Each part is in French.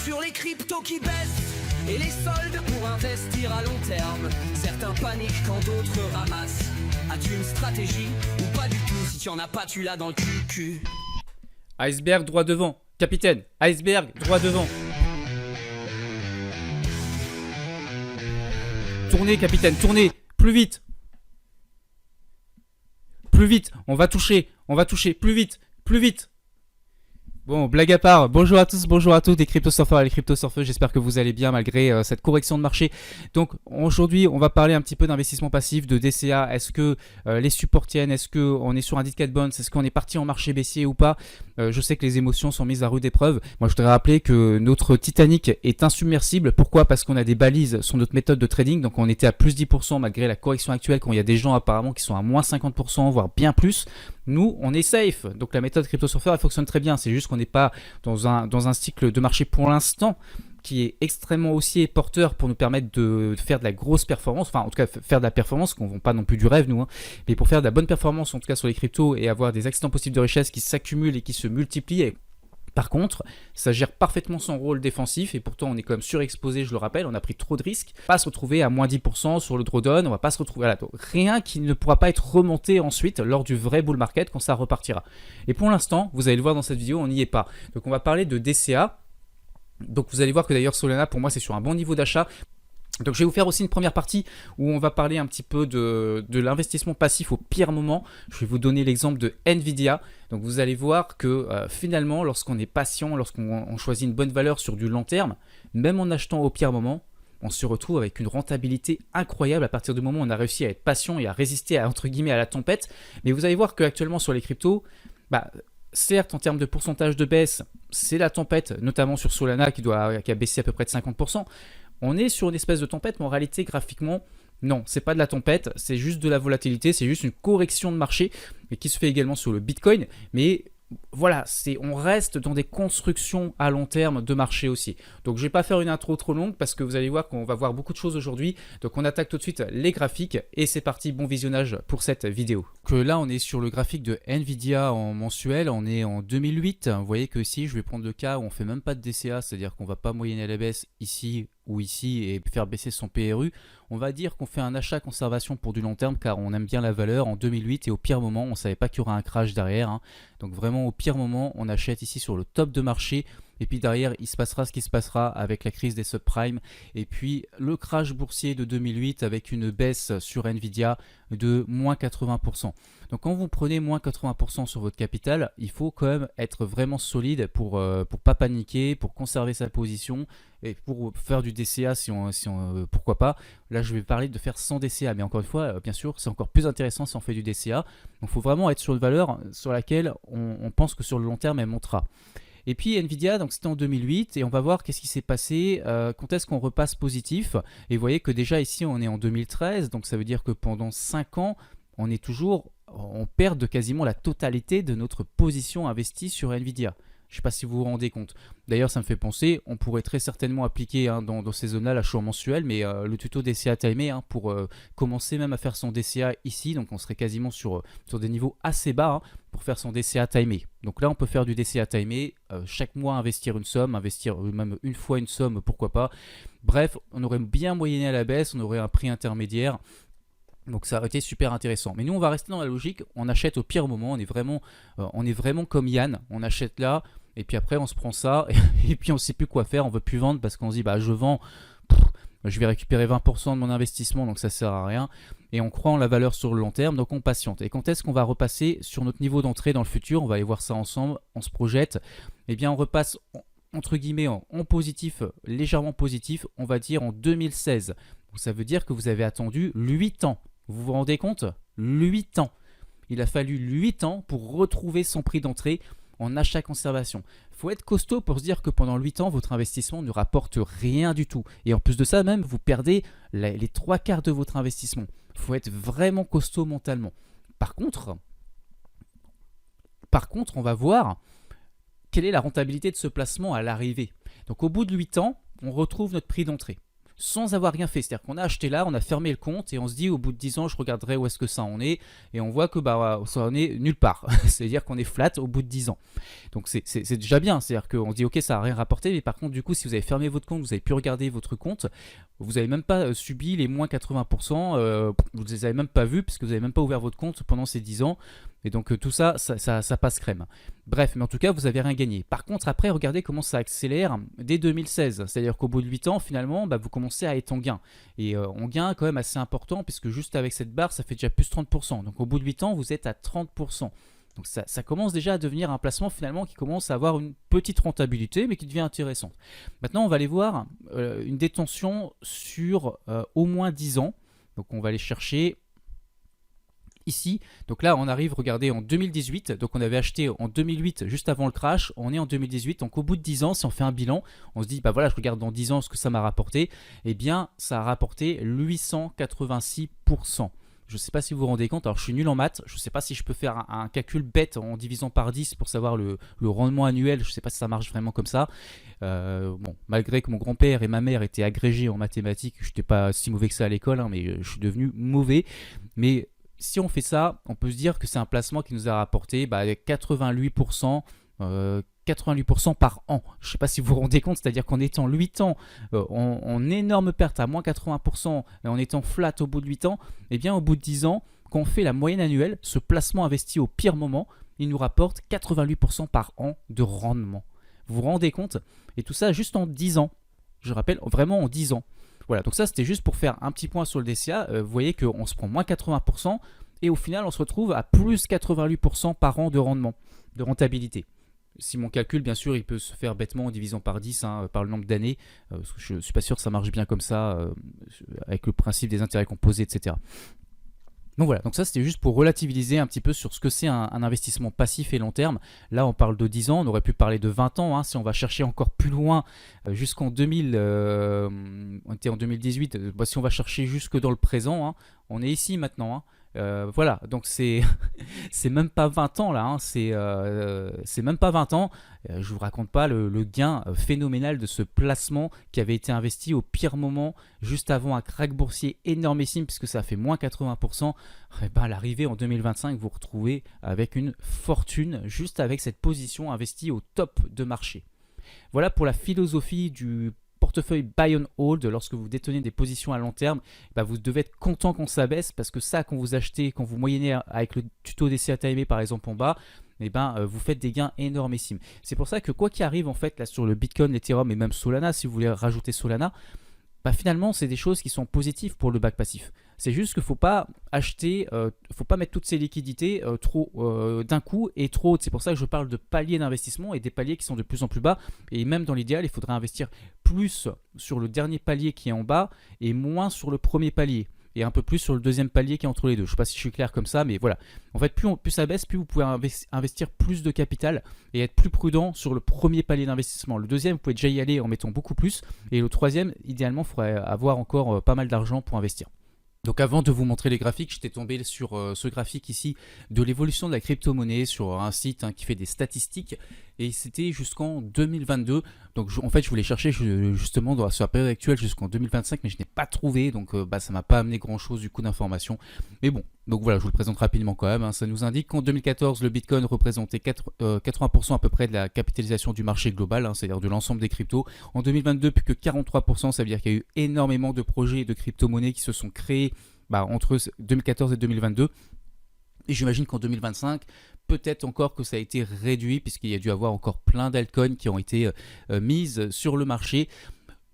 sur les cryptos qui baissent et les soldes pour investir à long terme. Certains paniquent quand d'autres ramassent. As-tu une stratégie ou pas du tout? Si tu en as pas, tu l'as dans le cul. Iceberg droit devant. Capitaine, iceberg droit devant. Tournez, capitaine, tournez. Plus vite. Plus vite. On va toucher. Plus vite. Plus vite. Bon, blague à part, bonjour à tous, bonjour à toutes les crypto-surfeurs et les crypto-surfeuses, j'espère que vous allez bien malgré cette correction de marché. Donc aujourd'hui, on va parler un petit peu d'investissement passif, de DCA. Est-ce que les supports tiennent? Est-ce qu'on est sur un Discount Bonds? Est-ce qu'on est parti en marché baissier ou pas? Je sais que les émotions sont mises à rude épreuve. Moi, je voudrais rappeler que notre Titanic est insubmersible. Pourquoi? Parce qu'on a des balises sur notre méthode de trading. Donc on était à plus 10% malgré la correction actuelle, quand il y a des gens apparemment qui sont à moins 50%, voire bien plus. Nous, on est safe. Donc la méthode crypto-surfeur, elle fonctionne très bien. C'est juste qu'on n'est pas dans un cycle de marché pour l'instant qui est extrêmement haussier et porteur pour nous permettre de faire de la grosse performance, enfin en tout cas faire de la performance, qu'on ne vend pas non plus du rêve nous, hein, mais pour faire de la bonne performance en tout cas sur les cryptos et avoir des accidents possibles de richesse qui s'accumulent et qui se multiplient. Et par contre, ça gère parfaitement son rôle défensif et pourtant on est quand même surexposé, je le rappelle, on a pris trop de risques. On va pas se retrouver à moins 10% sur le drawdown, on va pas se retrouver là. Rien qui ne pourra pas être remonté ensuite lors du vrai bull market quand ça repartira. Et pour l'instant, vous allez le voir dans cette vidéo, on n'y est pas. Donc on va parler de DCA. Donc vous allez voir que d'ailleurs Solana pour moi c'est sur un bon niveau d'achat. Donc je vais vous faire aussi une première partie où on va parler un petit peu de l'investissement passif au pire moment. Je vais vous donner l'exemple de Nvidia. Donc vous allez voir que finalement lorsqu'on est patient, lorsqu'on choisit une bonne valeur sur du long terme, même en achetant au pire moment, on se retrouve avec une rentabilité incroyable à partir du moment où on a réussi à être patient et à résister à, entre guillemets à la tempête. Mais vous allez voir qu'actuellement sur les cryptos, certes en termes de pourcentage de baisse, c'est la tempête, notamment sur Solana qui a baissé à peu près de 50%. On est sur une espèce de tempête, mais en réalité, graphiquement, non, c'est pas de la tempête, c'est juste de la volatilité, c'est juste une correction de marché, et qui se fait également sur le Bitcoin. Mais voilà, on reste dans des constructions à long terme de marché aussi. Donc je ne vais pas faire une intro trop longue parce que vous allez voir qu'on va voir beaucoup de choses aujourd'hui. Donc on attaque tout de suite les graphiques et c'est parti, bon visionnage pour cette vidéo. Donc là on est sur le graphique de Nvidia en mensuel, on est en 2008. Vous voyez que ici je vais prendre le cas où on ne fait même pas de DCA, c'est-à-dire qu'on ne va pas moyenner à la baisse ici ou ici et faire baisser son PRU. On va dire qu'on fait un achat conservation pour du long terme car on aime bien la valeur en 2008 et au pire moment on ne savait pas qu'il y aura un crash derrière, hein. Donc vraiment au pire moment on achète ici sur le top de marché et puis derrière il se passera ce qui se passera avec la crise des subprimes et puis le crash boursier de 2008 avec une baisse sur Nvidia de moins 80%. Donc quand vous prenez moins 80% sur votre capital, il faut quand même être vraiment solide pour pas paniquer, pour conserver sa position et pour faire du DCA pourquoi pas. Là je vais parler de faire sans DCA, mais encore une fois bien sûr c'est encore plus intéressant si on fait du DCA. Donc il faut vraiment être sur une valeur sur laquelle on pense que sur le long terme elle montera. Et puis Nvidia, donc c'était en 2008 et on va voir qu'est-ce qui s'est passé, quand est-ce qu'on repasse positif. Et vous voyez que déjà ici on est en 2013, donc ça veut dire que pendant 5 ans on est toujours en perte de quasiment la totalité de notre position investie sur Nvidia. Je ne sais pas si vous vous rendez compte. D'ailleurs, ça me fait penser, on pourrait très certainement appliquer dans ces zones-là l'achat mensuel, mais le tuto DCA timé pour commencer même à faire son DCA ici. Donc, on serait quasiment sur des niveaux assez bas pour faire son DCA timé. Donc là, on peut faire du DCA timé, chaque mois investir une somme, investir même une fois une somme, pourquoi pas. Bref, on aurait bien moyenné à la baisse, on aurait un prix intermédiaire. Donc ça aurait été super intéressant. Mais nous on va rester dans la logique, on achète au pire moment, on est vraiment comme Yann, on achète là, et puis après on se prend ça, et puis on ne sait plus quoi faire, on ne veut plus vendre parce qu'on se dit je vends, je vais récupérer 20% de mon investissement, donc ça ne sert à rien. Et on croit en la valeur sur le long terme, donc on patiente. Et quand est-ce qu'on va repasser sur notre niveau d'entrée dans le futur? On va aller voir ça ensemble, on se projette. Eh bien on repasse entre guillemets en positif, légèrement positif, on va dire en 2016. Donc ça veut dire que vous avez attendu 8 ans. Vous vous rendez compte? 8 ans. Il a fallu 8 ans pour retrouver son prix d'entrée en achat conservation. Il faut être costaud pour se dire que pendant 8 ans, votre investissement ne rapporte rien du tout. Et en plus de ça, même, vous perdez les 3/4 de votre investissement. Il faut être vraiment costaud mentalement. Par contre, on va voir quelle est la rentabilité de ce placement à l'arrivée. Donc au bout de 8 ans, on retrouve notre prix d'entrée. sans avoir rien fait. C'est-à-dire qu'on a acheté là, on a fermé le compte et on se dit au bout de 10 ans, je regarderai où est-ce que ça en est et on voit que ça en est nulle part. C'est-à-dire qu'on est flat au bout de 10 ans. Donc c'est déjà bien. C'est-à-dire qu'on se dit ok, ça n'a rien rapporté, mais par contre, du coup, si vous avez fermé votre compte, vous avez pu regarder votre compte, vous n'avez même pas subi les moins 80%, vous ne les avez même pas vus puisque vous n'avez même pas ouvert votre compte pendant ces 10 ans. Et donc tout ça passe crème. Bref, mais en tout cas, vous n'avez rien gagné. Par contre, après, regardez comment ça accélère dès 2016. C'est-à-dire qu'au bout de 8 ans, finalement, vous commencez à être en gain. Et en gain quand même assez important, puisque juste avec cette barre, ça fait déjà plus 30%. Donc au bout de 8 ans, vous êtes à 30%. Donc ça commence déjà à devenir un placement finalement qui commence à avoir une petite rentabilité, mais qui devient intéressante. Maintenant, on va aller voir une détention sur au moins 10 ans. Donc on va aller chercher ici. Donc là, on arrive, regardez, en 2018. Donc on avait acheté en 2008, juste avant le crash. On est en 2018. Donc au bout de 10 ans, si on fait un bilan, on se dit, voilà, je regarde dans 10 ans ce que ça m'a rapporté. Eh bien, ça a rapporté 886%. Je ne sais pas si vous vous rendez compte, alors je suis nul en maths, je ne sais pas si je peux faire un calcul bête en divisant par 10 pour savoir le rendement annuel, je ne sais pas si ça marche vraiment comme ça. Malgré que mon grand-père et ma mère étaient agrégés en mathématiques, je n'étais pas si mauvais que ça à l'école, mais je suis devenu mauvais. Mais si on fait ça, on peut se dire que c'est un placement qui nous a rapporté 88%, 88% par an. Je ne sais pas si vous vous rendez compte, c'est-à-dire qu'en étant 8 ans en énorme perte à moins 80% et en étant flat au bout de 8 ans, eh bien au bout de 10 ans, quand on fait la moyenne annuelle, ce placement investi au pire moment, il nous rapporte 88% par an de rendement. Vous vous rendez compte? Et tout ça juste en 10 ans. Je rappelle, vraiment en 10 ans. Voilà, donc ça c'était juste pour faire un petit point sur le DCA. Vous voyez qu'on se prend moins 80% et au final on se retrouve à plus 88% par an de rendement, de rentabilité. Si mon calcul, bien sûr, il peut se faire bêtement en divisant par 10, par le nombre d'années. Je ne suis pas sûr que ça marche bien comme ça, avec le principe des intérêts composés, etc. Donc voilà, donc ça c'était juste pour relativiser un petit peu sur ce que c'est un investissement passif et long terme. Là on parle de 10 ans, on aurait pu parler de 20 ans, si on va chercher encore plus loin jusqu'en 2000, on était en 2018, si on va chercher jusque dans le présent, on est ici maintenant. Voilà, donc c'est même pas 20 ans là, c'est même pas 20 ans. Je vous raconte pas le gain phénoménal de ce placement qui avait été investi au pire moment, juste avant un crack boursier énormissime, puisque ça a fait moins 80%. À l'arrivée en 2025, vous vous retrouvez avec une fortune, juste avec cette position investie au top de marché. Voilà pour la philosophie du portefeuille buy and hold. Lorsque vous détenez des positions à long terme, vous devez être content quand ça baisse, parce que ça, quand vous achetez, quand vous moyennez avec le tuto DCA timé par exemple en bas, vous faites des gains énormissimes. C'est pour ça que quoi qu'il arrive en fait là sur le Bitcoin, l'Ethereum et même Solana, si vous voulez rajouter Solana, finalement c'est des choses qui sont positives pour le back passif. C'est juste qu'il ne faut pas acheter, faut pas mettre toutes ces liquidités trop d'un coup et trop hautes. C'est pour ça que je parle de paliers d'investissement et des paliers qui sont de plus en plus bas. Et même dans l'idéal, il faudrait investir plus sur le dernier palier qui est en bas et moins sur le premier palier. Et un peu plus sur le deuxième palier qui est entre les deux. Je ne sais pas si je suis clair comme ça, mais voilà. En fait, plus ça baisse, plus vous pouvez investir plus de capital et être plus prudent sur le premier palier d'investissement. Le deuxième, vous pouvez déjà y aller en mettant beaucoup plus. Et le troisième, idéalement, il faudrait avoir encore pas mal d'argent pour investir. Donc avant de vous montrer les graphiques, j'étais tombé sur ce graphique ici de l'évolution de la crypto-monnaie sur un site qui fait des statistiques, et c'était jusqu'en 2022. Donc en fait je voulais chercher justement sur la période actuelle jusqu'en 2025, mais je n'ai pas trouvé, donc ça m'a pas amené grand chose du coup d'informations. Mais bon, donc voilà, je vous le présente rapidement quand même. Ça nous indique qu'en 2014 le Bitcoin représentait 80% à peu près de la capitalisation du marché global, c'est-à-dire de l'ensemble des cryptos. En 2022 plus que 43%, ça veut dire qu'il y a eu énormément de projets de crypto-monnaies qui se sont créés entre 2014 et 2022. Et j'imagine qu'en 2025, peut-être encore que ça a été réduit, puisqu'il y a dû avoir encore plein d'altcoins qui ont été mises sur le marché.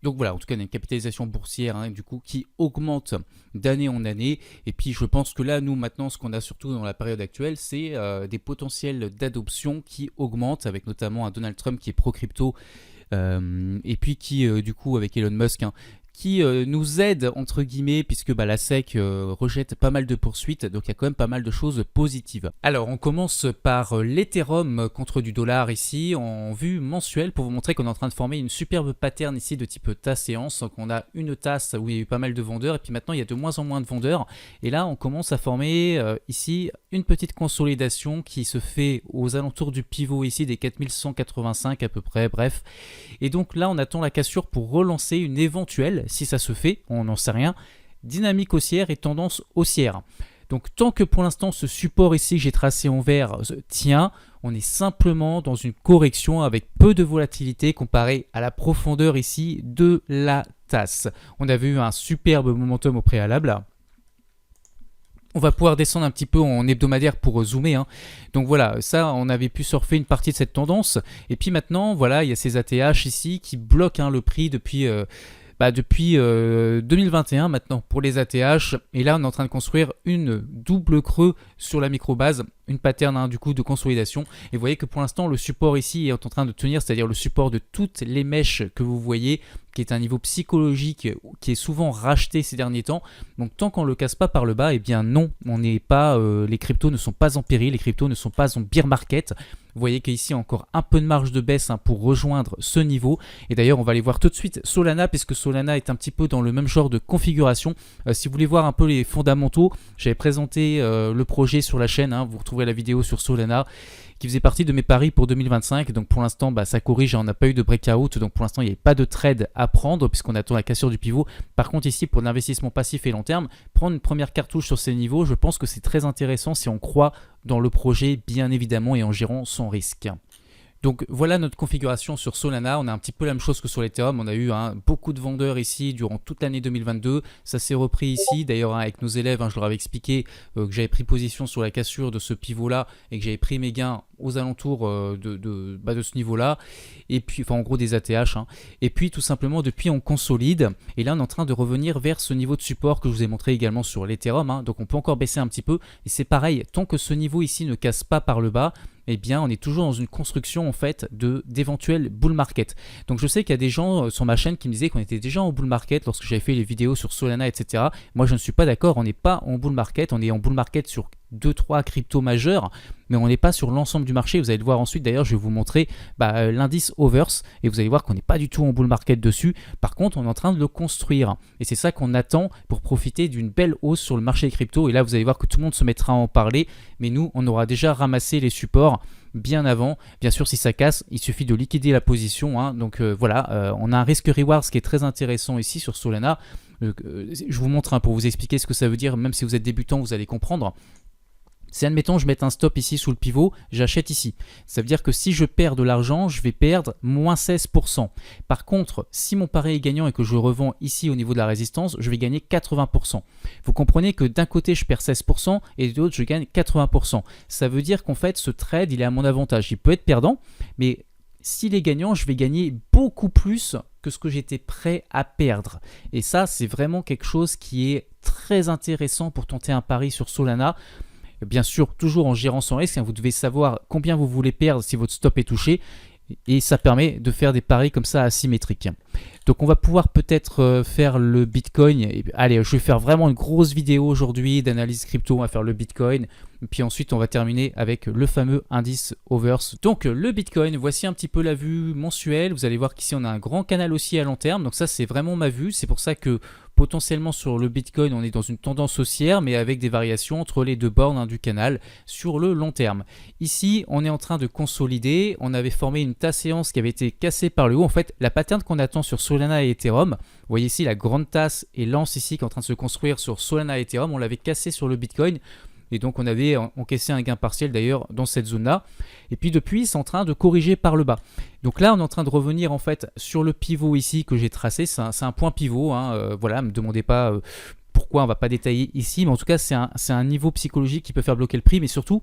Donc voilà, en tout cas, on a une capitalisation boursière du coup qui augmente d'année en année. Et puis je pense que là, nous maintenant, ce qu'on a surtout dans la période actuelle, c'est des potentiels d'adoption qui augmentent, avec notamment un Donald Trump qui est pro-crypto, et puis qui du coup avec Elon Musk, qui nous aide entre guillemets, puisque la SEC rejette pas mal de poursuites, donc il y a quand même pas mal de choses positives. Alors on commence par l'Ethereum contre du dollar ici en vue mensuelle, pour vous montrer qu'on est en train de former une superbe pattern ici de type tasse séance. Donc on a une tasse où il y a eu pas mal de vendeurs, et puis maintenant il y a de moins en moins de vendeurs, et là on commence à former ici une petite consolidation qui se fait aux alentours du pivot ici des 4185 à peu près, bref. Et donc là on attend la cassure pour relancer une éventuelle, si ça se fait, on n'en sait rien, dynamique haussière et tendance haussière. Donc tant que pour l'instant ce support ici que j'ai tracé en vert tient, on est simplement dans une correction avec peu de volatilité comparé à la profondeur ici de la tasse. On avait eu un superbe momentum au préalable. On va pouvoir descendre un petit peu en hebdomadaire pour zoomer, hein. Donc voilà, ça on avait pu surfer une partie de cette tendance. Et puis maintenant, voilà, il y a ces ATH ici qui bloquent le prix depuis 2021 maintenant pour les ATH. Et là on est en train de construire une double creux sur la micro-base, une pattern du coup de consolidation. Et vous voyez que pour l'instant le support ici est en train de tenir, c'est-à-dire le support de toutes les mèches que vous voyez, qui est un niveau psychologique qui est souvent racheté ces derniers temps. Donc tant qu'on ne le casse pas par le bas, eh bien non, on n'est pas, les cryptos ne sont pas en péril, les cryptos ne sont pas en bear market. Vous voyez qu'ici encore un peu de marge de baisse pour rejoindre ce niveau. Et d'ailleurs on va aller voir tout de suite Solana, puisque Solana est un petit peu dans le même genre de configuration. Si vous voulez voir un peu les fondamentaux, j'avais présenté le projet sur la chaîne, hein, vous retrouverez la vidéo sur Solana, qui faisait partie de mes paris pour 2025. Donc pour l'instant, ça corrige, on n'a pas eu de breakout, donc pour l'instant il n'y avait pas de trade à prendre puisqu'on attend la cassure du pivot. Par contre ici, pour l'investissement passif et long terme, prendre une première cartouche sur ces niveaux, je pense que c'est très intéressant si on croit dans le projet, bien évidemment, et en gérant son risque. Donc voilà notre configuration sur Solana. On a un petit peu la même chose que sur l'Ethereum. On a eu beaucoup de vendeurs ici durant toute l'année 2022. Ça s'est repris ici. D'ailleurs avec nos élèves, je leur avais expliqué que j'avais pris position sur la cassure de ce pivot là et que j'avais pris mes gains aux alentours de ce niveau là. Et puis en gros des ATH. Et puis tout simplement depuis on consolide. Et là on est en train de revenir vers ce niveau de support que je vous ai montré également sur l'Ethereum. Donc on peut encore baisser un petit peu. Et c'est pareil, tant que ce niveau ici ne casse pas par le bas, eh bien on est toujours dans une construction en fait d'éventuels bull market. Donc je sais qu'il y a des gens sur ma chaîne qui me disaient qu'on était déjà en bull market lorsque j'avais fait les vidéos sur Solana, etc. Moi je ne suis pas d'accord, on n'est pas en bull market, on est en bull market sur 2-3 cryptos majeurs, mais on n'est pas sur l'ensemble du marché. Vous allez le voir ensuite, d'ailleurs je vais vous montrer l'indice Overs et vous allez voir qu'on n'est pas du tout en bull market dessus. Par contre on est en train de le construire et c'est ça qu'on attend pour profiter d'une belle hausse sur le marché des cryptos. Et là vous allez voir que tout le monde se mettra à en parler, mais nous on aura déjà ramassé les supports bien avant. Bien sûr si ça casse il suffit de liquider la position, donc voilà, on a un risque reward qui est très intéressant ici sur Solana. Je vous montre pour vous expliquer ce que ça veut dire, même si vous êtes débutant vous allez comprendre. Si admettons je mets un stop ici sous le pivot, j'achète ici. Ça veut dire que si je perds de l'argent, je vais perdre moins 16%. Par contre, si mon pari est gagnant et que je revends ici au niveau de la résistance, je vais gagner 80%. Vous comprenez que d'un côté je perds 16% et de l'autre je gagne 80%. Ça veut dire qu'en fait ce trade il est à mon avantage. Il peut être perdant, mais s'il est gagnant, je vais gagner beaucoup plus que ce que j'étais prêt à perdre. Et ça c'est vraiment quelque chose qui est très intéressant pour tenter un pari sur Solana. Bien sûr, toujours en gérant son risque, vous devez savoir combien vous voulez perdre si votre stop est touché et ça permet de faire des paris comme ça asymétriques. Donc on va pouvoir peut-être faire le Bitcoin. Allez, je vais faire vraiment une grosse vidéo aujourd'hui d'analyse crypto, on va faire le Bitcoin. Puis ensuite on va terminer avec le fameux indice Overs. Donc le Bitcoin, voici un petit peu la vue mensuelle. Vous allez voir qu'ici on a un grand canal aussi à long terme. Donc ça c'est vraiment ma vue. C'est pour ça que potentiellement sur le Bitcoin on est dans une tendance haussière, mais avec des variations entre les deux bornes du canal sur le long terme. Ici on est en train de consolider. On avait formé une tasse séance qui avait été cassée par le haut. En fait la pattern qu'on attend sur Solana et Ethereum, vous voyez ici la grande tasse et lance ici qui est en train de se construire sur Solana et Ethereum, on l'avait cassé sur le Bitcoin. Et donc on avait encaissé un gain partiel d'ailleurs dans cette zone là. Et puis depuis c'est en train de corriger par le bas. Donc là on est en train de revenir en fait sur le pivot ici que j'ai tracé. C'est un point pivot, voilà, ne me demandez pas pourquoi, on ne va pas détailler ici. Mais en tout cas c'est un niveau psychologique qui peut faire bloquer le prix. Mais surtout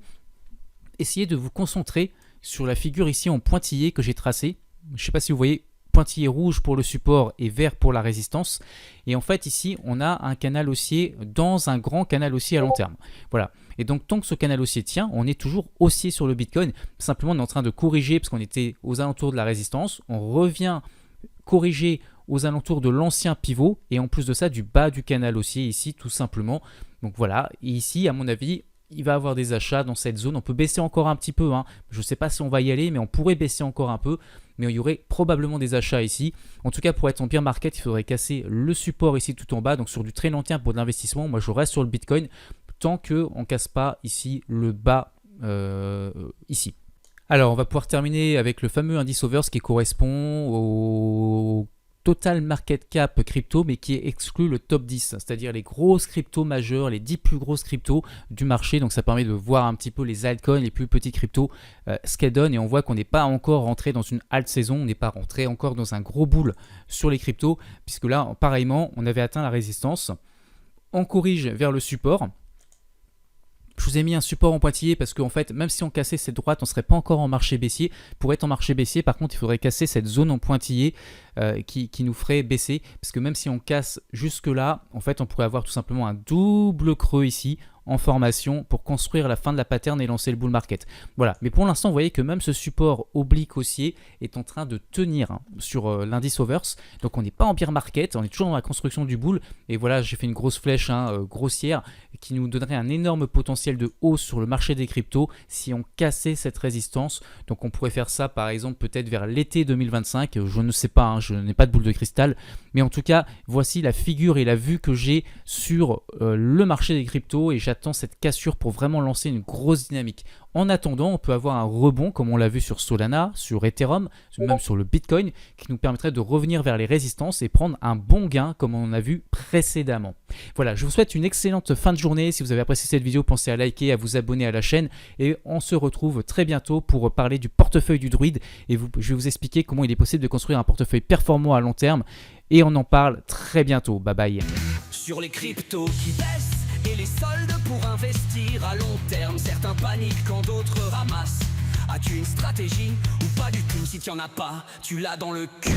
essayez de vous concentrer sur la figure ici en pointillé que j'ai tracé. Je ne sais pas si vous voyez, pointillé rouge pour le support et vert pour la résistance. Et en fait ici on a un canal haussier dans un grand canal haussier à long terme. Voilà. Et donc tant que ce canal haussier tient, on est toujours haussier sur le Bitcoin. Simplement on est en train de corriger parce qu'on était aux alentours de la résistance. On revient corriger aux alentours de l'ancien pivot et en plus de ça du bas du canal haussier ici tout simplement. Donc voilà. Et ici à mon avis il va avoir des achats dans cette zone. On peut baisser encore un petit peu. Je ne sais pas si on va y aller, mais on pourrait baisser encore un peu. Mais il y aurait probablement des achats ici. En tout cas, pour être en bear market, il faudrait casser le support ici tout en bas. Donc sur du très long terme pour de l'investissement, moi je reste sur le Bitcoin tant qu'on ne casse pas ici le bas ici. Alors on va pouvoir terminer avec le fameux indice Overs qui correspond au total market cap crypto, mais qui exclut le top 10, c'est-à-dire les grosses cryptos majeures, les 10 plus grosses cryptos du marché. Donc ça permet de voir un petit peu les altcoins, les plus petits cryptos, ce qu'elles donnent. Et on voit qu'on n'est pas encore rentré dans une alt saison, on n'est pas rentré encore dans un gros bull sur les cryptos, puisque là, pareillement, on avait atteint la résistance. On corrige vers le support. Je vous ai mis un support en pointillé parce qu'en fait, même si on cassait cette droite, on ne serait pas encore en marché baissier. Pour être en marché baissier, par contre, il faudrait casser cette zone en pointillé qui nous ferait baisser. Parce que même si on casse jusque là, en fait, on pourrait avoir tout simplement un double creux ici en formation pour construire la fin de la pattern et lancer le bull market. Voilà, mais pour l'instant, vous voyez que même ce support oblique haussier est en train de tenir sur l'indice Overs. Donc on n'est pas en bear market, on est toujours dans la construction du bull. Et voilà, j'ai fait une grosse flèche grossière qui nous donnerait un énorme potentiel de hausse sur le marché des cryptos si on cassait cette résistance. Donc on pourrait faire ça par exemple peut-être vers l'été 2025, je ne sais pas, je n'ai pas de boule de cristal, mais en tout cas voici la figure et la vue que j'ai sur le marché des cryptos et j'attends cette cassure pour vraiment lancer une grosse dynamique. En attendant, on peut avoir un rebond comme on l'a vu sur Solana, sur Ethereum, même sur le Bitcoin, qui nous permettrait de revenir vers les résistances et prendre un bon gain comme on en a vu précédemment. Voilà, je vous souhaite une excellente fin de journée. Si vous avez apprécié cette vidéo, pensez à liker, à vous abonner à la chaîne et on se retrouve très bientôt pour parler du portefeuille du druide et je vais vous expliquer comment il est possible de construire un portefeuille performant à long terme et on en parle très bientôt. Bye bye. Sur les cryptos qui baissent et les soldes pour investir à long terme. Certains paniquent quand d'autres ramassent. As-tu une stratégie ou pas du tout? Si tu en as pas, tu l'as dans le cul.